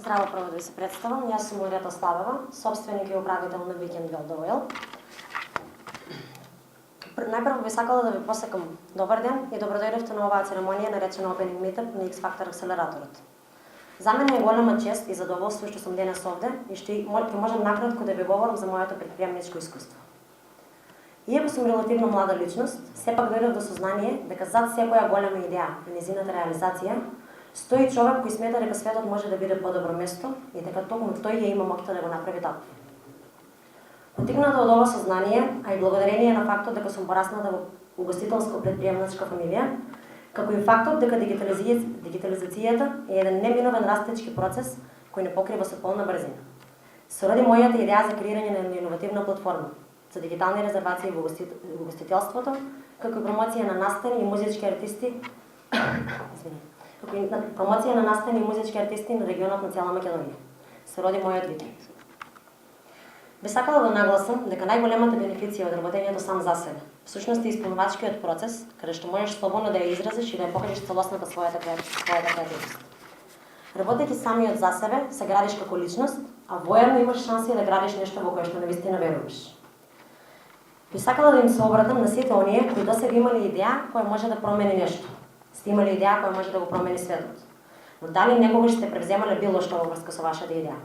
Здраво, прво да ви се представам. Јас сум Марията Славева, собственик и управител на Weekend Well The Oil. Најпрво би сакала да ви посекам добар ден и добродојдовте на оваа церемонија наречена Opening Meetup на X-Factor акселераторот. За мене е голема чест и задоволство што сум денес овде и што можам накратко да ви говорам за моето предприемничко искуство. Иако сум релативно млада личност, сепак дојдов до сознание дека зад секоја голема идеја и незината реализација стои човек кој смета дека светот може да биде по-добро место и дека токму тој ја има моќта да го направи така. Потикната од ова сознание, а и благодарение на фактот дека сум порасната во угостителско-предприемничка фамилија, како и фактот дека дигитализацијата е еден неминовен растечки процес кој не покрива со полна брзина. Се роди мојата идеја за креирање на иновативна платформа за дигитални резервации во угостителството, како и промоција на настани и музички артисти, на регионот на цела Македонија. Се роди мојот викенд. Би сакала да нагласам дека најголемата бенефиција од работењето сам за себе, всушност е исполнувачкиот процес, каде што можеш слободно да ја изразиш и да ја покажеш целосната својата креативност. Работејќи самиот за себе, се градиш како личност, а воедно имаш шанси да градиш нешто во кое што навистина веруваш. Би сакала да им се обратам на сите оние кои досега имали идеја која може да промени нешто. Сте имали идеја која може да го промени светот. Но дали некогаш сте превземале било што во врска со вашата идеја?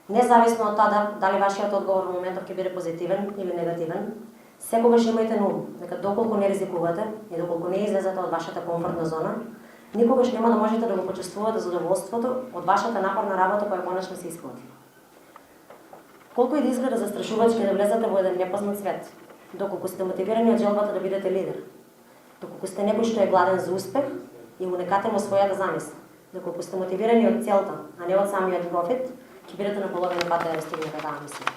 Независно од тоа дали вашиот одговор во моментов ќе биде позитивен или негативен, секогаш имајте на ум дека доколку не ризикувате и доколку не излезете од вашата комфортна зона, никогаш нема да можете да го почувствувате задоволството од вашата напорна работа која конечно се исплати. Колку и да изгледа застрашувачки да влезете во еден непознат свет, доколку сте мотивирани од желбата да бидете лидер, доколку сте некој што е гладен за успех и уникатен во својата замисла, доколку сте мотивирани од целта, а не од самиот профит, ќе бидете на половина пат да ја достигнете таа мисија.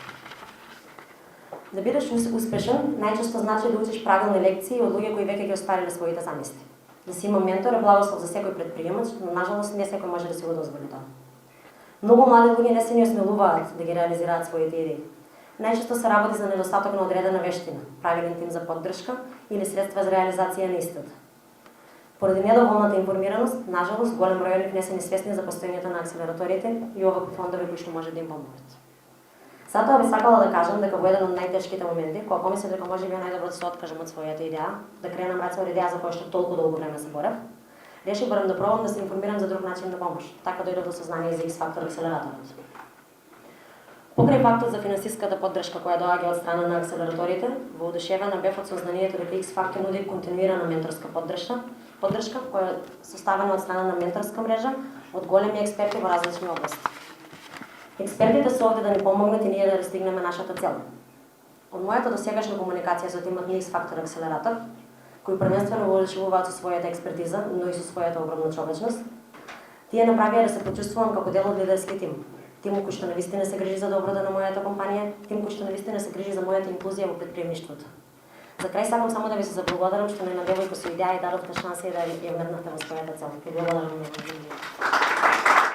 Да бидеш успешен, најчесто значи да учиш правилни лекции од луѓе кои веќе ги оствариле своите замисли. Да си има ментор е благослов за секој предприемач, но нажалост не секој може да си го дозволи тоа. Многу млади луѓе не се ни осмелуваат да ги реализираат своите идеи. Најчесто се работи за недостаток на одредена вештина, правилен тим за поддршка или средства за реализација на истата. Поради недоволната информираност, нажалост, голем број од нив не се ни свесни за постоењето на акселераторите и овакви фондови кои што може да им помогнат. Затоа би сакала да кажам дека во еден од најтешките моменти, кога помислев дека можеби најдобро да се откажам од својата идеја, да кренам раце од идеја за која што толку долго време се борев, решив барем да пробам да се информирам за друг начин на помош. Така дојдов до сознание за X-Factor акселераторот. Покрај фактот за финансиската поддршка која доаѓа од страна на акселераторите, воодушевена бев од сознанието дека X-Factor нуди континуирана менторска поддршка која е составена од страна на менторска мрежа од големи експерти во различни области. Експертите се овде да ни помогнат и ние да достигнеме нашата цел. Од мојата досегашна комуникација со тимот на X-Factor акселератор, кои првенствено воодушевуваат со својата експертиза, но и со својата огромна човечност, тие направија да се почувствувам како дел од лидерски тим. Тим кој што навистина се грижи за доброто на мојата компанија, тим кој што навистина се грижи за мојата инклузија во предприемништвото. За крај сакам само да ви се заблагодарам што на една девојка со идеја и дадовте шанса и да ја вметнавте во својата цел. Ви благодарам многу.